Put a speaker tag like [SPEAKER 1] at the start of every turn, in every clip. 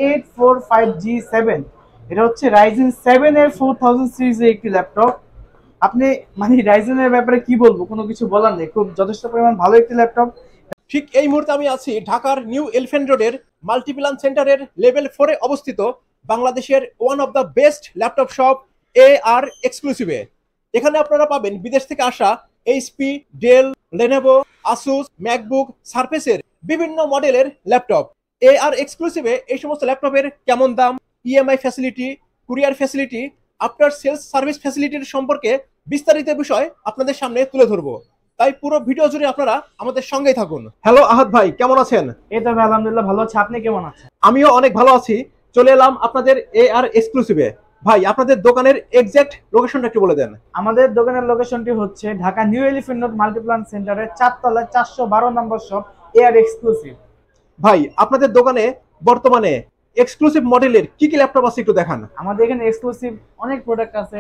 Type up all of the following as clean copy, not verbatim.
[SPEAKER 1] 845G7। এটা হচ্ছে রাইজেন 7 এর 4000 সিরিজের একটি ল্যাপটপ। আপনি মানে রাইজেনের ব্যাপারে কি বলবো, কোনো কিছু বলার নেই, খুব যথেষ্ট পরিমাণ ভালো একটি ল্যাপটপ।
[SPEAKER 2] ঠিক এই মুহূর্তে আমি আছি ঢাকার নিউ এলিফ্যান্ট রোডের মাল্টিপ্ল্যান সেন্টারের লেভেল 4-এ অবস্থিত বাংলাদেশের one of the best laptop shop AR এক্সক্লুসিভে। এখানে আপনারা পাবেন বিদেশ থেকে আসা HP, Dell, Lenovo, Asus, MacBook, সারফেসের বিভিন্ন মডেলের ল্যাপটপ। AR এক্সক্লুসিভে এই সমস্ত ল্যাপটপের কেমন দাম, EMI facility, courier facility, after sales service ফ্যাসিলিটির সম্পর্কে বিস্তারিত বিষয় আপনাদের সামনে তুলে ধরবো। তাই পুরো ভিডিও জুড়ে আপনারা আমাদের সঙ্গেই থাকুন। হ্যালো আহাদ ভাই, কেমন আছেন?
[SPEAKER 1] এই তো ভাই আলহামদুলিল্লাহ ভালো আছি, আপনি কেমন আছেন?
[SPEAKER 2] আমিও অনেক ভালো আছি। চলে এলাম আপনাদের AR এক্সক্লুসিভে। ভাই, আপনাদের দোকানের এক্সাক্ট লোকেশনটা একটু বলে দেন।
[SPEAKER 1] আমাদের দোকানের লোকেশনটি হচ্ছে Dhaka new elephant road Multiplan সেন্টারের 4 তলায় 412 নম্বর শপ AR এক্সক্লুসিভ।
[SPEAKER 2] ভাই, আপনাদের দোকানে বর্তমানে এক্সক্লুসিভ মডেলের কি কি ল্যাপটপ আছে একটু দেখান।
[SPEAKER 1] আমাদের এখানে এক্সক্লুসিভ অনেক প্রোডাক্ট আছে,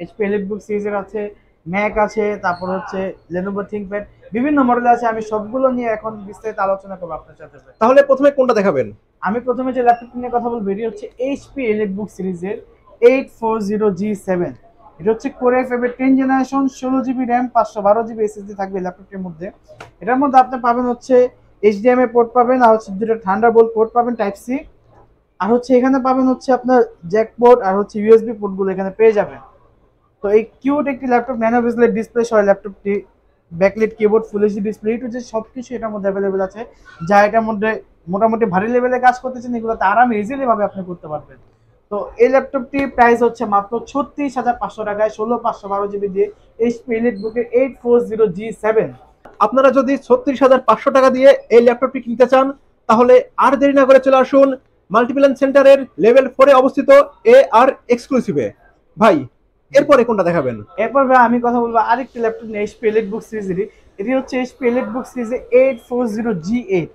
[SPEAKER 1] HP এলিটবুক সিরিজের আছে, ম্যাক আছে, তারপর হচ্ছে লেনোভো থিংকপ্যাড, বিভিন্ন মডেল আছে। আমি সবগুলো নিয়ে এখন বিস্তারিত আলোচনা করবো আপনার সাথে।
[SPEAKER 2] তাহলে প্রথমে কোনটা দেখাবেন?
[SPEAKER 1] আমি প্রথমে যে ল্যাপটপটি নিয়ে কথা বলবো এটি হচ্ছে HP এলিটবুক সিরিজের 840G7। এটা হচ্ছে কোর i5 এর 10 generation, 16GB RAM, 512GB SSD থাকবে ল্যাপটপটির মধ্যে। এটার মধ্যে আপনি পাবেন হচ্ছে HDMI পোর্ট পাবেন, আর হচ্ছে দুটো থান্ডারবোল্ট পোর্ট পাবেন টাইপ সি, আর হচ্ছে এখানে পাবেন হচ্ছে আপনার জ্যাক পোর্ট আর হচ্ছে ইউএসবি পোর্টগুলো এখানে পেয়ে যাবেন। তো এই কিউট একটি ল্যাপটপ, ন্যানো বেজেলের ডিসপ্লে সহ ল্যাপটপটি, backlight keyboard, full HD display, it হচ্ছে সবকিছু এটার মধ্যে অ্যাভেলেবেল আছে। যা এটার মধ্যে মোটামুটি ভারী লেভেলে কাজ করতেছেন এগুলোতে আরামে ইজিলি ভাবে আপনি করতে পারবেন। তো এই ল্যাপটপটি প্রাইস হচ্ছে মাত্র 36,500 টাকায়, 16/512GB দিয়ে HP এলিটবুকের 840G7।
[SPEAKER 2] আপনারা যদি 36,500 টাকা দিয়ে এই ল্যাপটপটি কিনতে চান তাহলে আর দেরি না করে চলে আসুন মাল্টিপ্ল্যান সেন্টারের লেভেল 4-এ অবস্থিত AR এক্সক্লুসিভে। ভাই, এরপরে কোনটা দেখাবেন?
[SPEAKER 1] এরপর ভাই আমি কথা বলবো আরেকটি ল্যাপটপ নিয়ে, HP এলিটবুক সিরিজেরই। এটি হচ্ছে HP এলিটবুক সিরিজের 840G8।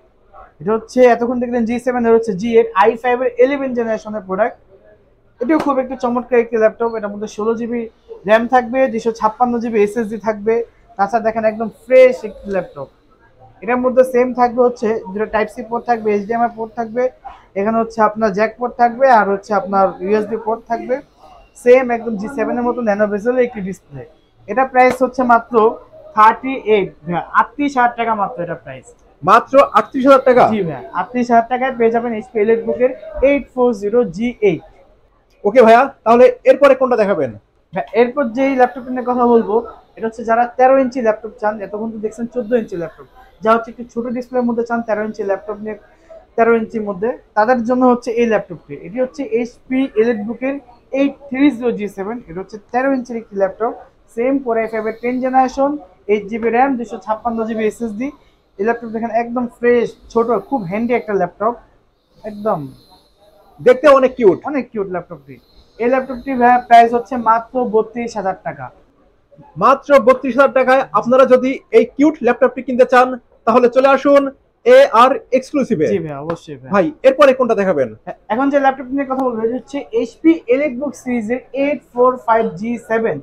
[SPEAKER 1] এটা হচ্ছে এতক্ষণ দেখলেন G7, এর হচ্ছে G8, i5 এর 11 জেনারেশনের প্রোডাক্ট। এটিও খুব একটি চমৎকার একটি ল্যাপটপ। এটার মধ্যে 16GB র্যাম থাকবে, 256GB SSD থাকবে। তাছাড়া দেখেন একদম ফ্রেশ একটি ল্যাপটপ। এটার মধ্যে সেম থাকবে হচ্ছে দুটো টাইপ সি পোর্ট থাকবে, HDMI পোর্ট থাকবে, এখানে হচ্ছে আপনার জ্যাক পোর্ট থাকবে, আর হচ্ছে আপনার ইউএসবি পোর্ট থাকবে। সেম একদম G7 এর মতো ন্যানো বেজেলের একটি ডিসপ্লে। এটা প্রাইস হচ্ছে মাত্র 38,000 টাকা মাত্র। এটা প্রাইস
[SPEAKER 2] মাত্র 38,000 টাকা?
[SPEAKER 1] জি ভাই, 38,000 টাকায় পেয়ে যাবেন HP এলিটবুকের 840G8।
[SPEAKER 2] ওকে ভাইয়া, তাহলে এরপরে কোনটা দেখাবেন?
[SPEAKER 1] এরপর যেই ল্যাপটপটা নিয়ে কথা বলবো এটা হচ্ছে যারা 13 ইঞ্চি ল্যাপটপ চান, এতক্ষণ তো দেখছেন 14 ইঞ্চি ল্যাপটপ, যা হচ্ছে একটু ছোট ডিসপ্লের মধ্যে চান 13 ইঞ্চি ল্যাপটপ নিয়ে, 13 ইঞ্চির মধ্যে, তাদের জন্য হচ্ছে এই ল্যাপটপটি। এটি হচ্ছে HP এলিটবুকের 830G7। এটা হচ্ছে 13 ইঞ্চির একটি ল্যাপটপ, সেম কোর i5 এর 10 generation, 8GB RAM, 256GB SSD। এই ল্যাপটপ দেখেন একদম ফ্রেশ, ছোট, খুব হ্যান্ডি একটা ল্যাপটপ, একদম
[SPEAKER 2] দেখতে অনেক কিউট,
[SPEAKER 1] অনেক কিউট ল্যাপটপটি। এই ল্যাপটপটি প্রাইস হচ্ছে মাত্র 32,000 টাকা।
[SPEAKER 2] মাত্র 32,000 টাকায় আপনারা যদি এই কিউট ল্যাপটপটি কিনতে চান তাহলে চলে আসুন AR এক্সক্লুসিভে।
[SPEAKER 1] জি ভাই, অবশ্যই ভাই।
[SPEAKER 2] ভাই, এরপরে কোনটা দেখাবেন?
[SPEAKER 1] এখন যে ল্যাপটপ নিয়ে কথা বলবো এটা হচ্ছে HP এলিটবুক সিরিজের 845G7।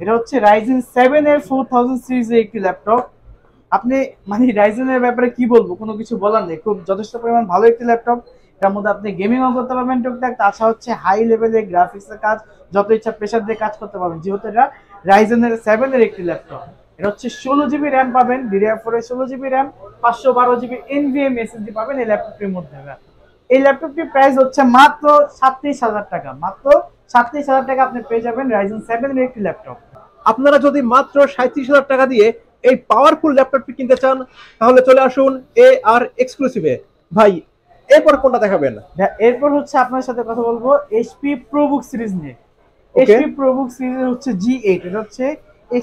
[SPEAKER 1] এটা হচ্ছে রাইজেন 7 এর 4000 সিরিজের একটি ল্যাপটপ। আপনি মানে রাইজেনের ব্যাপারে কি বলবো, কোনো কিছু বলার নেই, খুব যথেষ্ট পরিমাণ ভালো একটি ল্যাপটপ। এর মধ্যে আপনি গেমিংও করতে পারবেন টুকটাক, তাছাড়া হচ্ছে হাই লেভেলের গ্রাফিক্সের কাজ, যত ইচ্ছা প্রেসার দিয়ে কাজ করতে পারবেন, যেহেতু এটা রাইজেনের 7 এর একটি ল্যাপটপ। এটা হচ্ছে 16GB র্যাম পাবেন, DDR4 এর 16GB RAM, 512GB NVMe SSD পাবেন এই ল্যাপটপটির মধ্যে। এই ল্যাপটপটির প্রাইস হচ্ছে মাত্র 37,000 টাকা। মাত্র 37,000 টাকা আপনি পেয়ে যাবেন রাইজেন 7 এর একটি ল্যাপটপ।
[SPEAKER 2] আপনারা যদি মাত্র 37,000 টাকা দিয়ে এই পাওয়ারফুল ল্যাপটপটি কিনতে চান তাহলে চলে আসুন AR এক্সক্লুসিভে। ভাই, এরপর কোনটা দেখাবেন?
[SPEAKER 1] এরপর হচ্ছে আপনার সাথে কথা বলবো HP ProBook সিরিজ নিয়ে। HP ProBook সিরিজের হচ্ছে G8। এটা হচ্ছে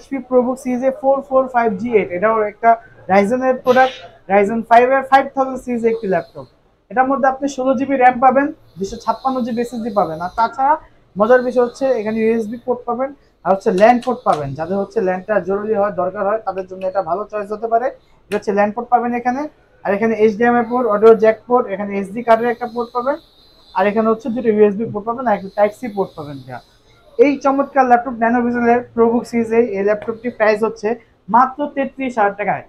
[SPEAKER 1] HP ProBook সিরিজের 445G8। এটাও একটা রাইজেনের প্রোডাক্ট, রাইজেন 5 এর 5000 সিরিজের একটি ল্যাপটপ। এটার মধ্যে আপনি 16GB র্যাম পাবেন, 256GB SSD পাবেন, আর তাছাড়া মজার বিষয় হচ্ছে এখানে ইউএসবি পোর্ট পাবেন, আর হচ্ছে ল্যান্ড পোর্ট পাবেন। যাদের হচ্ছে ল্যান্ডটা জরুরি হয়, দরকার হয়, তাদের জন্য এটা ভালো চয়েস হতে পারে। এটা হচ্ছে ল্যান্ড পোর্ট পাবেন এখানে, আর এখানে HDMI port, audio jack port, এখানে SD কার্ডের একটা পোর্ট পাবেন, আর এখানে হচ্ছে দুটো USB পোর্ট পাবেন, আর একটা টাইপ সি পোর্ট পাবেন। এই চমৎকার ল্যাপটপ ন্যানো ভিশনের প্রোবুক সিরিজে এই ল্যাপটপটি প্রাইস হচ্ছে মাত্র 33,000 টাকায়।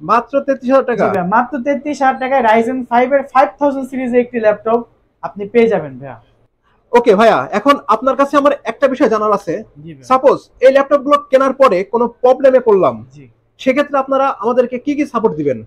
[SPEAKER 2] মাত্র 33,000 টাকা?
[SPEAKER 1] মাত্র 33,000 টাকায় রাইজেন 5 এর 5000 সিরিজের একটি ল্যাপটপ। আপনি পেয়ে যাবেন ভাইয়া।
[SPEAKER 2] ওকে ভাইয়া, এখন আপনার কাছে আমার একটা বিষয় জানার আছে।
[SPEAKER 1] জি ভাইয়া।
[SPEAKER 2] সাপোজ এই ল্যাপটপ গুলো কেনার পরে কোনো প্রবলেমে পড়লাম,
[SPEAKER 1] জি
[SPEAKER 2] সেক্ষেত্রে আপনারা আমাদেরকে কি কি সাপোর্ট দিবেন?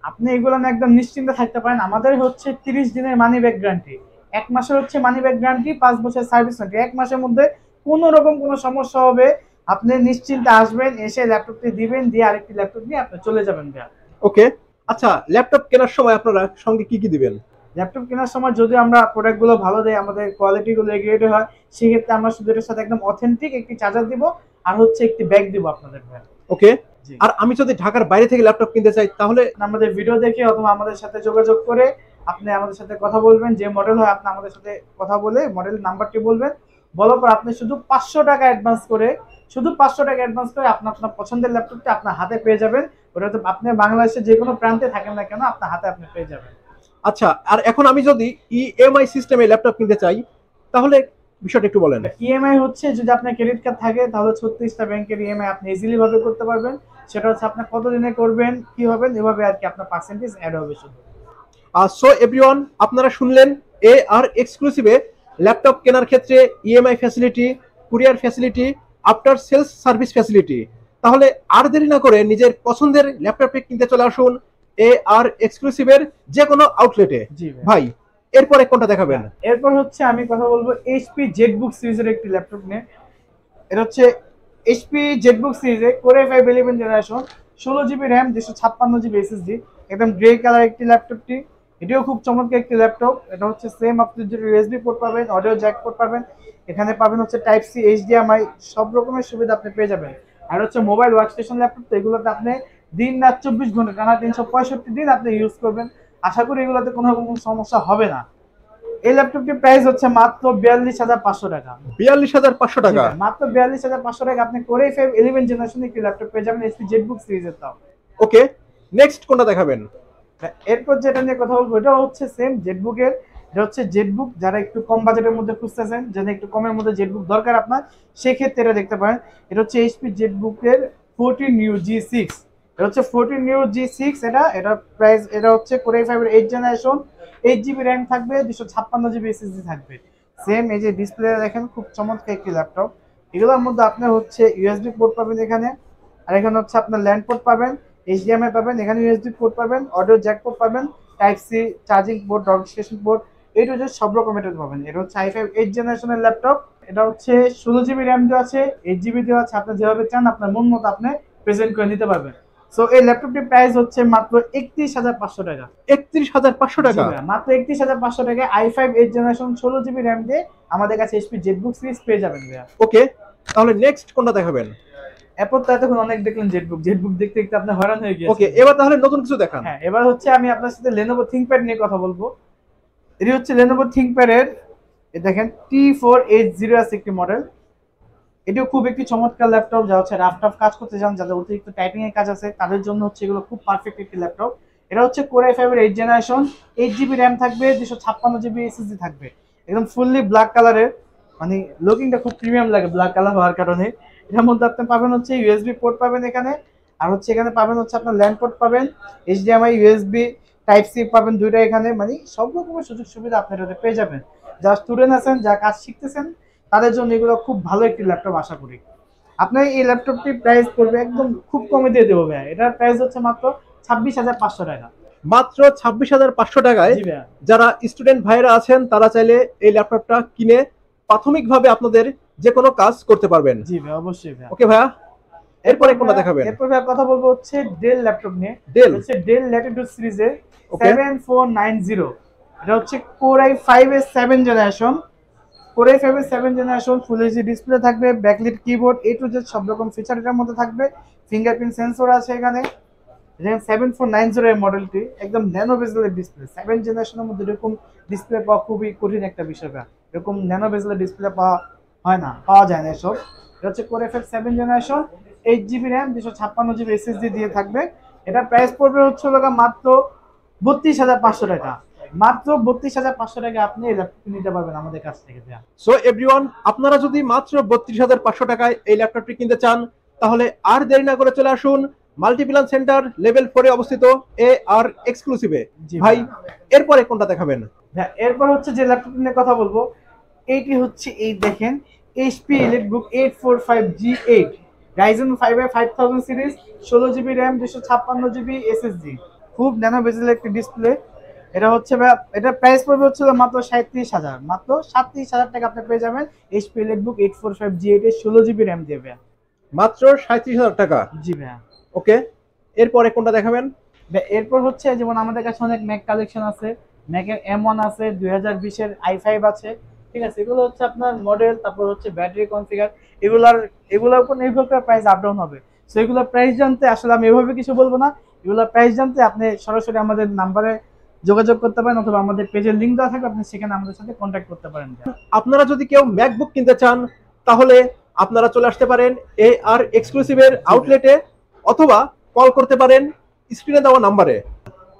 [SPEAKER 1] আপনি এগুলো নিয়ে একদম নিশ্চিন্তে থাকতে পারেন। আমাদের হচ্ছে 30 দিনের মানি ব্যাক গ্যারান্টি, 1 মাসের হচ্ছে মানি ব্যাক গ্যারান্টি, 5 বছরের সার্ভিস ওয়ারেন্টি। 1 মাসের মধ্যে কোনো রকম কোনো সমস্যা হবে আপনি নিশ্চিন্তে আসবেন, এসে ল্যাপটপটি দিবেন, দিয়ে আরেকটি ল্যাপটপ নিয়ে আপনি চলে যাবেন ভাইয়া।
[SPEAKER 2] ওকে, আচ্ছা ল্যাপটপ কেনার সময় আপনারা সঙ্গে কি কি দিবেন?
[SPEAKER 1] ল্যাপটপ কেনার সময় যদি আমরা প্রোডাক্টগুলো ভালো দেই, আমাদের কোয়ালিটিগুলো এগ্রেড হয়, সেক্ষেত্রে আমরা শুধু এটার সাথে একদম অথেন্টিক একটি চার্জার দিব আর হচ্ছে একটি ব্যাগ দিব আপনাদের ভাইয়া।
[SPEAKER 2] ওকে,
[SPEAKER 1] জি।
[SPEAKER 2] আর আমি যদি ঢাকার বাইরে থেকে ল্যাপটপ কিনতে চাই তাহলে?
[SPEAKER 1] আমাদের ভিডিও দেখে অথবা আমাদের সাথে যোগাযোগ করে আপনি আমাদের সাথে কথা বলবেন, যে মডেল হয় আপনি আমাদের সাথে কথা বলে মডেল নাম্বারটি বলবেন, বলার পর আপনি শুধু 500 টাকা অ্যাডভান্স করে, আপনি আপনার পছন্দের ল্যাপটপটি আপনার হাতে পেয়ে যাবেন। ওটা তো আপনি বাংলাদেশের যে কোনো প্রান্তে থাকেন না কেন, আপনার হাতে আপনি পেয়ে যাবেন।
[SPEAKER 2] আচ্ছা, আর এখন আমি যদি ইএমআই সিস্টেমে ল্যাপটপ কিনতে চাই তাহলে বিষয়টা একটু বলেন।
[SPEAKER 1] ইএমআই হচ্ছে যদি আপনার ক্রেডিট কার্ড থাকে তাহলে 36টা ব্যাংকের ইএমআই আপনি ইজিলি ভাবে করতে পারবেন। সেটা হচ্ছে আপনি কত দিনে করবেন, কি হবেন, এভাবে আর কি আপনার পার্সেন্টেজ অ্যাড হবে শুধু।
[SPEAKER 2] সো এভরিওয়ান, আপনারা শুনলেন আর এক্সক্লুসিভে ল্যাপটপ কেনার ক্ষেত্রে EMI facility, courier facility, after sales service facility. তাহলে আর দেরি না করে নিজের পছন্দের ল্যাপটপটি কিনতে চলে আসুন আর এক্সক্লুসিভের যে কোনো আউটলেটে।
[SPEAKER 1] জি
[SPEAKER 2] ভাই, এরপরে কোনটা দেখাবেন?
[SPEAKER 1] এরপর হচ্ছে আমি কথা বলবো এইচপি জেটবুক সিরিজের একটি ল্যাপটপ নিয়ে। এটা হচ্ছে এইচপি জেটবুক সিরিজে core i5 11 generation, 16 GB RAM, 256 GB SSD, একদম গ্রে কালার একটি ল্যাপটপটি। এটিও খুব চমৎকার একটি ল্যাপটপ। এটা হচ্ছে সেম, আপনি যদি ইউএসবি পোর্ট পাবেন, অডিও জ্যাক পোর্ট পাবেন, এখানে পাবেন হচ্ছে টাইপ সি, এইচডিএমআই, সব রকমের সুবিধা আপনি পেয়ে যাবেন। আর হচ্ছে মোবাইল ওয়ার্কস্টেশন ল্যাপটপ, তো এগুলোতে আপনি দিন রাত 24 ঘন্টা টানা 365 দিন আপনি ইউজ করবেন। আশা করি এগুলোতে কোনো রকম সমস্যা হবে না। এই ল্যাপটপটির প্রাইস হচ্ছে মাত্র 42,500 টাকা।
[SPEAKER 2] 42,500 টাকা?
[SPEAKER 1] মাত্র 42,500 টাকা আপনি কোর i5 11 জেনারেশন একটি ল্যাপটপ পেয়ে যাবেন এইচপি জেটবুক সিরিজের। তাও
[SPEAKER 2] ওকে, নেক্সট কোনটা দেখাবেন?
[SPEAKER 1] এরপর যেটা নিয়ে কথা বলবো এটা হচ্ছে সেম জেটবুকের। এটা হচ্ছে জেটবুক, যারা একটু কম বাজেটের মধ্যে খুঁজতেছেন, যারা একটু কমের মধ্যে জেটবুক দরকার আপনার, সেক্ষেত্রে এটা দেখতে পারেন। এটা হচ্ছে এইচপি জেটবুকের 14 G6। এটা হচ্ছে 14 G6। এটা প্রাইস, এটা হচ্ছে কোর i5 এর 8 জেনারেশন, 8 জিবি র্যাম থাকবে, 256 জিবি এসএসডি থাকবে। সেম এই যে ডিসপ্লে দেখেন, খুব চমৎকার একটি ল্যাপটপ। এগুলোর মধ্যে আপনি হচ্ছে ইউএসবি পোর্ট পাবেন এখানে, আর এখানে হচ্ছে আপনার ল্যান্ড পোর্ট পাবেন, এইচডিএমআই পাবেন, এখানে ইউএসবি পোর্ট পাবেন, অডিও জ্যাক পোর্ট পাবেন, type C, charging port, dock station port, এই টু জেড সব রকম এটা পাবেন। এটা হচ্ছে i5 8 জেনারেশনের ল্যাপটপ। এটা হচ্ছে 16 জিবি র্যাম দেওয়া আছে, 8 জিবি দেওয়া আছে, আপনি যেভাবে চান আপনার মন মতো আপনি প্রেজেন্ট করে নিতে পারবেন। সো এই ল্যাপটপটির প্রাইস হচ্ছে মাত্র 31,500 টাকা।
[SPEAKER 2] 31,500 টাকা?
[SPEAKER 1] মাত্র 31,500 টাকায় i5 8 জেনারেশন 16 জিবি র্যাম দিয়ে আমাদের কাছে এইচপি জেটবুক সিরিজ পেয়ে যাবেন ভাইয়া।
[SPEAKER 2] ওকে, তাহলে নেক্সট কোনটা দেখাবেন?
[SPEAKER 1] এরপর তো এতক্ষণ অনেক দেখলেন জেটবুক দেখতে দেখতে আপনি হয়রান হয়ে গিয়েছেন।
[SPEAKER 2] ওকে, এবার তাহলে নতুন কিছু দেখান।
[SPEAKER 1] হ্যাঁ, এবার হচ্ছে আমি আপনার সাথে লেনোভো থিংকপ্যাড নিয়ে কথা বলবো। এটি হচ্ছে লেনোভো থিংকপ্যাড এর, এই দেখেন T480 আছে একটি মডেল। এটিও খুব একটি চমৎকার ল্যাপটপ, যা হচ্ছে রাফ কাজ করতে চান, যাদের অতিরিক্ত টাইপিং এর কাজ আছে তাদের জন্য হচ্ছে এগুলো খুব পারফেক্ট একটি ল্যাপটপ। এটা হচ্ছে কোর i5 এর 8 জেনারেশন, 8 জিবি র্যাম থাকবে, 256 জিবি এসএসডি থাকবে, একদম ফুললি ব্ল্যাক কালারের, মানে লুকিংটা খুব প্রিমিয়াম লাগে ব্ল্যাক কালার হওয়ার কারণে। এটার মধ্যে আপনি পাবেন হচ্ছে ইউএসবি পোর্ট পাবেন এখানে, আর হচ্ছে এখানে পাবেন হচ্ছে আপনার ল্যান্ড পোর্ট পাবেন, এইচডিএমআই, ইউএসবি, টাইপ সি পাবেন দুইটা এখানে, মানে সব রকমের সুযোগ সুবিধা আপনি এটাতে পেয়ে যাবেন। যারা স্টুডেন্ট আছেন, যারা কাজ শিখতেছেন, তাদের জন্য এগুলো খুব ভালো একটি ল্যাপটপ আশা করি। আপনার এই ল্যাপটপটি প্রাইস পড়বে একদম খুব কমে দিয়ে দেবো ভাইয়া। এটার প্রাইস হচ্ছে মাত্র 26,500 টাকা।
[SPEAKER 2] মাত্র 26,500 টাকায়
[SPEAKER 1] জি ভাইয়া।
[SPEAKER 2] যারা স্টুডেন্ট ভাইরা আছেন তারা চাইলে এই ল্যাপটপটা কিনে প্রাথমিকভাবে আপনাদের যে কোনো কাজ করতে পারবেন।
[SPEAKER 1] জি ভাই, অবশ্যই ভাইয়া।
[SPEAKER 2] ওকে ভাইয়া, এরপরে কোনটা দেখাবেন?
[SPEAKER 1] এরপর ভাইয়া কথা বলবো হচ্ছে ডেল ল্যাপটপ নিয়ে।
[SPEAKER 2] ডেল
[SPEAKER 1] হচ্ছে ডেল ল্যাটিটিউড সিরিজের
[SPEAKER 2] Okay.
[SPEAKER 1] 7490। এটা হচ্ছে কোর i5 এর 7 জেনারেশন, কোর i5 এর 7 জেনারেশন, ফুল এইচডি ডিসপ্লে থাকবে, ব্যাকলিট কিবোর্ড, এ টু জেড সব রকম ফিচার এটার মধ্যে থাকবে, ফিঙ্গারপ্রিন্ট সেন্সর আছে এখানে। যেমন 7490 এর মডেলটি একদম ন্যানো বেজেলের ডিসপ্লে। 7 জেনারেশনের মধ্যে এরকম ডিসপ্লে পাওয়া খুবই কঠিন একটা বিষয়, এরকম ন্যানো বেজেলের ডিসপ্লে পাওয়া যায় না এসব। এটা হচ্ছে core i5 7 generation, 8 GB RAM, 256 GB SSD দিয়ে থাকবে। এটা প্রাইস পড়বে হচ্ছে মাত্র 32,500 টাকা। মাত্র 32,500 টাকা আপনি এই ল্যাপটপ নিতে পারবেন আমাদের কাছ থেকে।
[SPEAKER 2] সো এভরিওয়ান, আপনারা যদি মাত্র 32,500 টাকায় এই ল্যাপটপটি কিনতে চান তাহলে আর দেরি না করে চলে আসুন মাল্টিপ্লান সেন্টার লেভেল 4 এ অবস্থিত আর এক্সক্লুসিভে।
[SPEAKER 1] জি
[SPEAKER 2] ভাই, এরপরে কোনটা দেখাবেন?
[SPEAKER 1] এরপর হচ্ছে যে ল্যাপটপ নিয়ে কথা বলবো, এইটি হচ্ছে এই দেখেন HP EliteBook 845G8 Ryzen 5 এর 5000 series, 16GB RAM, 256GB SSD, খুব ন্যানো বেজেল একটি ডিসপ্লে। এটা হচ্ছে এটা প্রাইস পড়বে হচ্ছিল মাত্র 37,000, মাত্র 37,000 টাকা আপনি পেয়ে যাবেন HP EliteBook 845G8 এর 16GB RAM দিয়ে ভাইয়া।
[SPEAKER 2] মাত্র 37,000 টাকা।
[SPEAKER 1] জি ভাইয়া।
[SPEAKER 2] ওকে, এরপরে কোনটা দেখাবেন?
[SPEAKER 1] এরপর হচ্ছে যেমন আমাদের কাছে অনেক ম্যাক কালেকশন আছে, ম্যাকের M1 আছে, 2020 এর i5 আছে, ঠিক আছে। এগুলো হচ্ছে আপনার মডেল, তারপর হচ্ছে ব্যাটারি কনফিগার, এগুলোর উপর নির্ভর করে প্রাইস আপ ডাউন হবে। সো এগুলোর প্রাইস জানতে আসলে আমি এভাবে কিছু বলবো না, এগুলোর প্রাইস জানতে আপনি সরাসরি আমাদের নাম্বারে যোগাযোগ করতে পারেন, অথবা আমাদের পেজের লিংক দেওয়া থাকবে, আপনি সেখানে আমাদের সাথে কন্ট্যাক্ট করতে পারেন।
[SPEAKER 2] আপনারা যদি কেউ ম্যাকবুক কিনতে চান তাহলে আপনারা চলে আসতে পারেন AR এক্সক্লুসিভের আউটলেটে, অথবা কল করতে পারেন স্ক্রিনে দেওয়া নাম্বারে।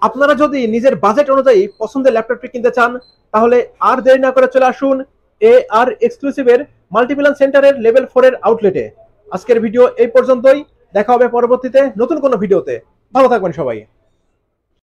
[SPEAKER 2] আপনারা যদি নিজের বাজেট অনুযায়ী পছন্দের ল্যাপটপটি কিনতে চান তাহলে আর দেরি না করে চলে আসুন AR এক্সক্লুসিভের মাল্টিপ্লান সেন্টারের লেভেল 4 এর আউটলেটে। আজকের ভিডিও এই পর্যন্তই, দেখা হবে পরবর্তীতে নতুন কোনো ভিডিওতে। ভালো থাকবেন সবাই।